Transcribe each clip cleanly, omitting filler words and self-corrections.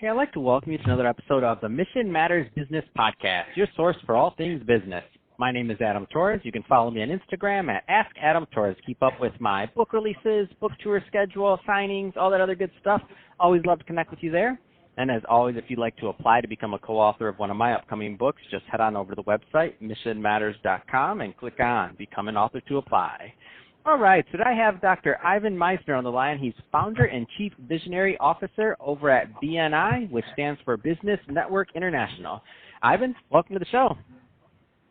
Hey, I'd like to welcome you to another episode of the Mission Matters Business Podcast, your source for all things business. My name is Adam Torres. You can follow me on Instagram at AskAdamTorres. Keep up with my book releases, book tour schedule, signings, all that other good stuff. Always love to connect with you there. And as always, if you'd like to apply to become a co-author of one of my upcoming books, just head on over to the website, missionmatters.com, and click on Become an Author to apply. All right, so I have Dr. Ivan Misner on the line. He's founder and chief visionary officer over at BNI, which stands for Business Network International. Ivan, welcome to the show.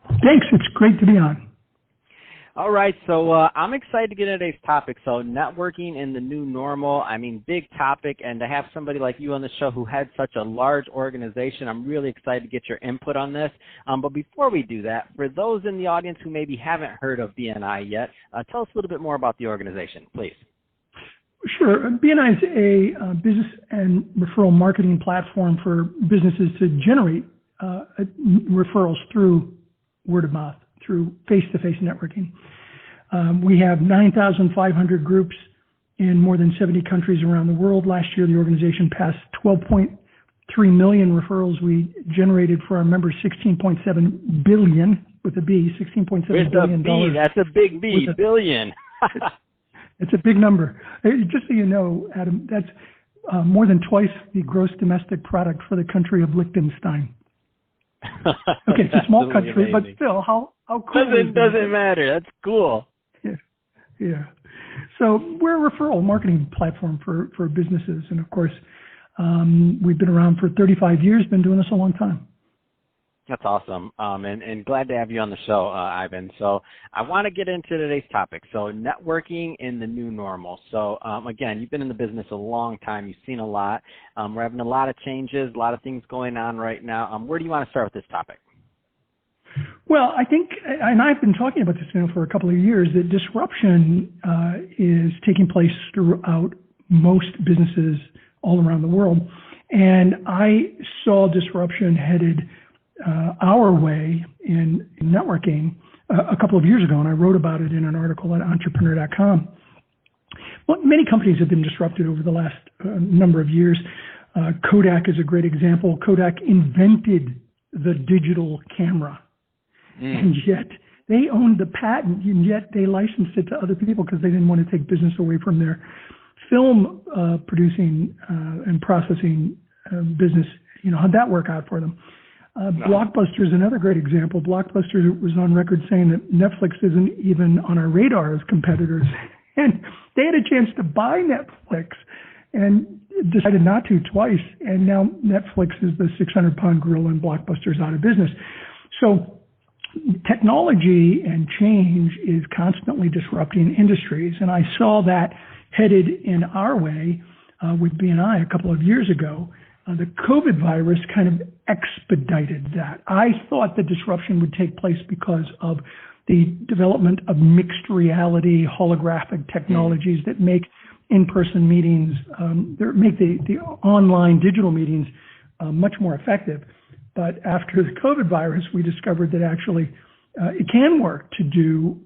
Thanks. It's great to be on. All right, so I'm excited to get into today's topic. So networking in the new normal, big topic, and to have somebody like you on the show who had such a large organization, I'm really excited to get your input on this. But before we do that, for those in the audience who maybe haven't heard of BNI yet, tell us a little bit more about the organization, please. Sure. BNI is a business and referral marketing platform for businesses to generate referrals through word of mouth, through face-to-face networking. We have 9,500 groups in more than 70 countries around the world. Last year, the organization passed 12.3 million referrals. We generated for our members $16.7 billion with a B, $16.7 billion. B, that's a big B, billion. It's a big number. Just so you know, Adam, that's more than twice the gross domestic product for the country of Liechtenstein. Okay, it's a small country, amazing. But still, how cool doesn't matter. That's cool. Yeah. So we're a referral marketing platform for businesses, and of course, we've been around for 35 years. Been doing this a long time. That's awesome, and glad to have you on the show, Ivan. So I want to get into today's topic. So networking in the new normal. So again, you've been in the business a long time. You've seen a lot. We're having a lot of changes, a lot of things going on right now. Where do you want to start with this topic? Well, I think, and I've been talking about this for a couple of years, that disruption is taking place throughout most businesses all around the world. And I saw disruption headed our way in networking a couple of years ago, and I wrote about it in an article at entrepreneur.com. Well, many companies have been disrupted over the last number of years. Kodak is a great example. Kodak invented the digital camera, and yet they owned the patent, and yet they licensed it to other people because they didn't want to take business away from their film producing and processing business. How'd that work out for them? Blockbuster is another great example. Blockbuster was on record saying that Netflix isn't even on our radar as competitors. And they had a chance to buy Netflix and decided not to twice. And now Netflix is the 600-pound gorilla and Blockbuster's out of business. So technology and change is constantly disrupting industries. And I saw that headed in our way with BNI a couple of years ago. The COVID virus kind of expedited that. I thought the disruption would take place because of the development of mixed reality, holographic technologies that make in-person meetings, make the online digital meetings much more effective. But after the COVID virus, we discovered that actually it can work to do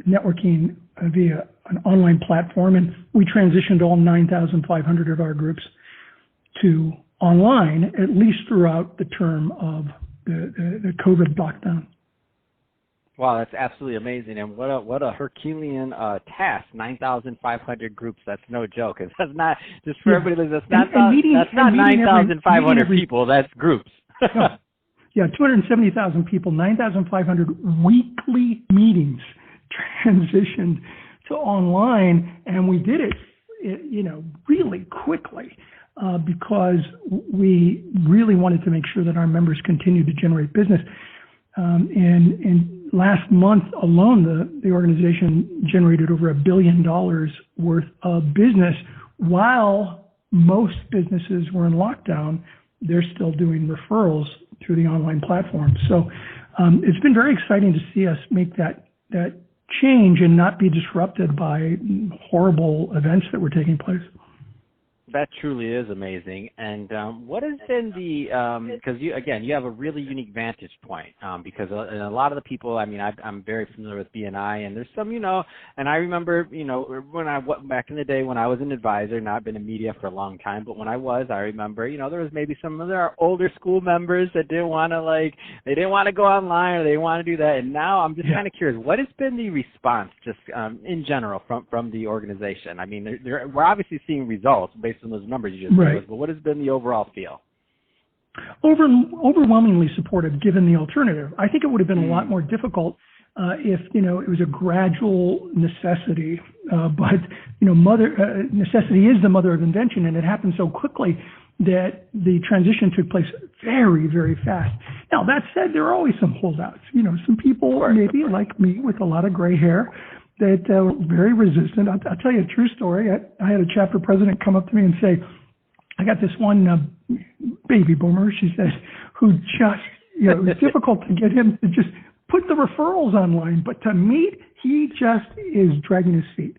networking via an online platform, and we transitioned all 9,500 of our groups to online, at least throughout the term of the COVID lockdown. Wow, that's absolutely amazing, and what a Herculean task! 9,500 groups. That's no joke. That's not just for everybody. That's not 9,500 people. That's groups. Yeah, 270,000 people, 9,500 weekly meetings transitioned to online, and we did it, really quickly. Because we really wanted to make sure that our members continued to generate business. And last month alone, the organization generated over $1 billion worth of business. While most businesses were in lockdown, they're still doing referrals through the online platform. So it's been very exciting to see us make that change and not be disrupted by horrible events that were taking place. That truly is amazing. And what has been because you have a really unique vantage point because a lot of the people, I mean, I'm very familiar with BNI, and there's some, and I remember, when back in the day when I was an advisor, not been in media for a long time, but when I remember, there was maybe some of our older school members that didn't want to go online, or they didn't want to do that. And now I'm just kind of curious, what has been the response just in general from the organization? I mean, we're obviously seeing results based on those numbers you just gave us, but what has been the overall feel? Overwhelmingly supportive, given the alternative. I think it would have been a lot more difficult if it was a gradual necessity. But necessity is the mother of invention, and it happened so quickly that the transition took place very, very fast. Now, that said, there are always some holdouts. Some people maybe like me with a lot of gray hair that were very resistant. I'll tell you a true story. I had a chapter president come up to me and say, I got this one baby boomer, she said, who just, it was difficult to get him to just put the referrals online, but to meet, he just is dragging his feet.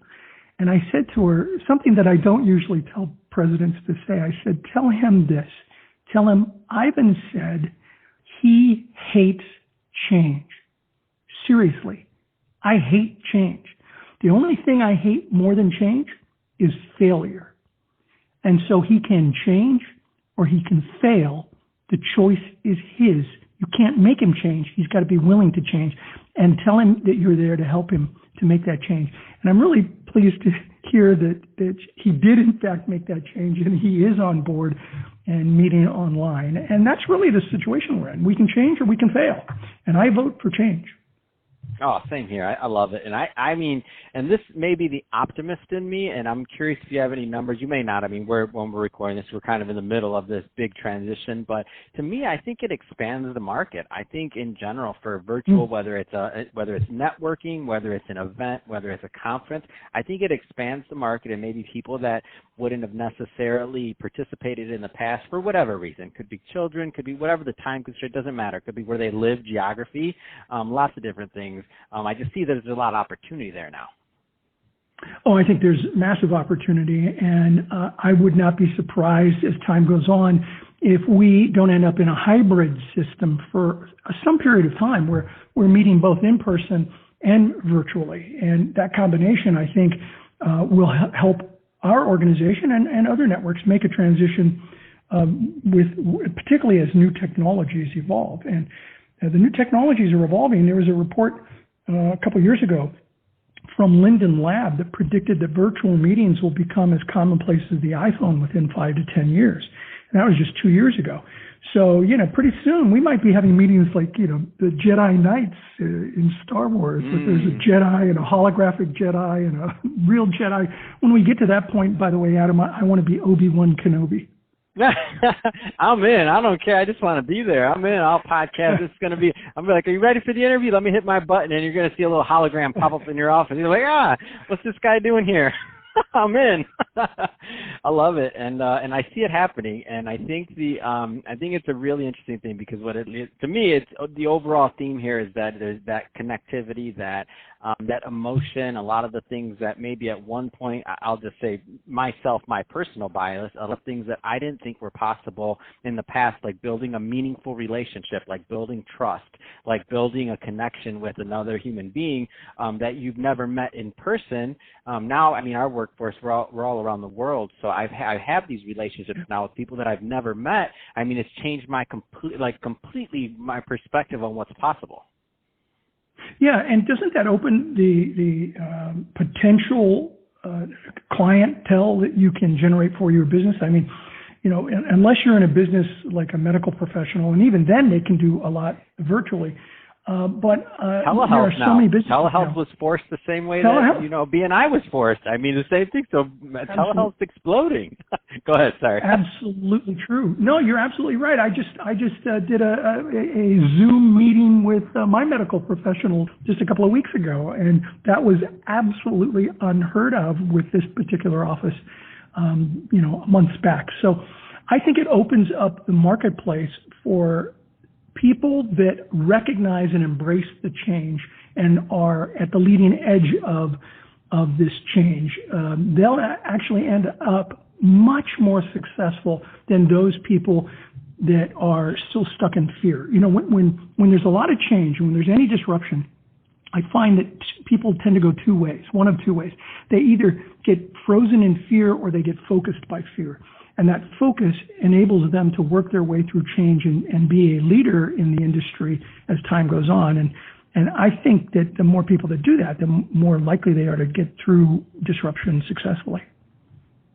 And I said to her something that I don't usually tell presidents to say. I said, tell him this. Tell him Ivan said he hates change. Seriously, I hate change. The only thing I hate more than change is failure. And so he can change or he can fail. The choice is his. You can't make him change. He's got to be willing to change. And tell him that you're there to help him to make that change. And I'm really pleased to hear that he did, in fact, make that change, and he is on board and meeting online. And that's really the situation we're in. We can change or we can fail. And I vote for change. Oh, same here. I love it. And I mean, and this may be the optimist in me, and I'm curious if you have any numbers. You may not. I mean, when we're recording this, we're kind of in the middle of this big transition. But to me, I think it expands the market. I think in general for virtual, whether it's networking, whether it's an event, whether it's a conference, I think it expands the market, and maybe people that wouldn't have necessarily participated in the past for whatever reason. Could be children, could be whatever the time constraint, doesn't matter. Could be where they live, geography, lots of different things. I just see that there's a lot of opportunity there now. Oh, I think there's massive opportunity, and I would not be surprised as time goes on if we don't end up in a hybrid system for some period of time where we're meeting both in person and virtually. And that combination, I think, will help our organization and other networks make a transition particularly as new technologies evolve. And the new technologies are evolving. There was a report a couple of years ago from Linden Lab that predicted that virtual meetings will become as commonplace as the iPhone within 5 to 10 years. And that was just 2 years ago. So, pretty soon we might be having meetings like, the Jedi Knights in Star Wars, where there's a Jedi and a holographic Jedi and a real Jedi. When we get to that point, by the way, Adam, I want to be Obi-Wan Kenobi. I'm in. I don't care. I just want to be there. I'm in. I'll podcast. It's going to be, I'm like, are you ready for the interview? Let me hit my button, and you're going to see a little hologram pop up in your office. You're like, what's this guy doing here? I'm in. I love it, and I see it happening, and I think I think it's a really interesting thing because to me, it's the overall theme here is that there's that connectivity, that emotion, a lot of the things that maybe at one point, I'll just say myself, my personal bias, a lot of things that I didn't think were possible in the past, like building a meaningful relationship, like building trust, like building a connection with another human being that you've never met in person. Now, I mean, our workforce, we're all around the world, so I have these relationships now with people that I've never met. I mean, it's changed my completely my perspective on what's possible. Yeah, and doesn't that open the potential clientele that you can generate for your business? I mean, unless you're in a business like a medical professional, and even then they can do a lot virtually. But telehealth there are so many businesses. Telehealth was forced the same way that BNI was forced. I mean, the same thing. So telehealth's exploding. Go ahead. Sorry. Absolutely true. No, you're absolutely right. I just did a Zoom meeting with my medical professional just a couple of weeks ago, and that was absolutely unheard of with this particular office, months back. So I think it opens up the marketplace for people that recognize and embrace the change and are at the leading edge of this change. They'll actually end up much more successful than those people that are still stuck in fear. You know, when there's a lot of change, when there's any disruption, I find that people tend to go two ways, one of two ways. They either get frozen in fear or they get focused by fear. And that focus enables them to work their way through change and be a leader in the industry as time goes on. And I think that the more people that do that, the more likely they are to get through disruption successfully.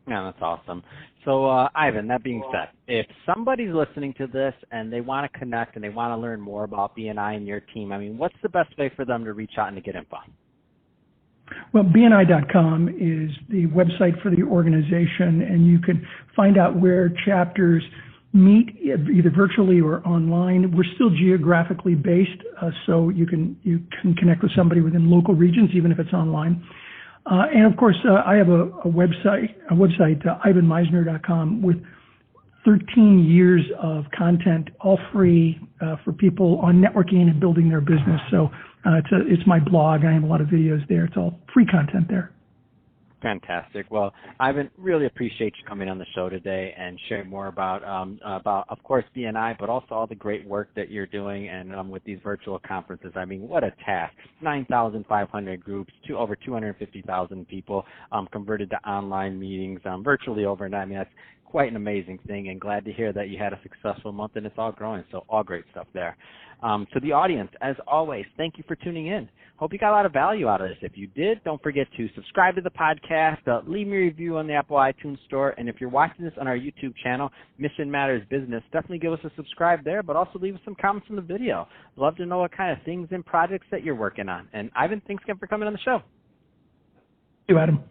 Yeah, that's awesome. So, Ivan, that being said, if somebody's listening to this and they want to connect and they want to learn more about BNI and your team, I mean, what's the best way for them to reach out and to get info? Well, BNI.com is the website for the organization, and you can find out where chapters meet either virtually or online. We're still geographically based, so you can connect with somebody within local regions, even if it's online. And of course, I have a website, ivanmisner.com, with 13 years of content, all free for people on networking and building their business. So it's my blog. I have a lot of videos there. It's all free content there. Fantastic. Well, Ivan, really appreciate you coming on the show today and sharing more about, of course, BNI, but also all the great work that you're doing and with these virtual conferences. I mean, what a task. 9,500 groups, over 250,000 people converted to online meetings virtually overnight. I mean, that's quite an amazing thing, and glad to hear that you had a successful month and it's all growing. So all great stuff there. To the audience, as always, thank you for tuning in. Hope you got a lot of value out of this. If you did, don't forget to subscribe to the podcast, leave me a review on the Apple iTunes Store, and if you're watching this on our YouTube channel, Mission Matters Business, definitely give us a subscribe there, but also leave us some comments on the video. Love to know what kind of things and projects that you're working on. And Ivan, thanks again for coming on the show. Thank you, Adam.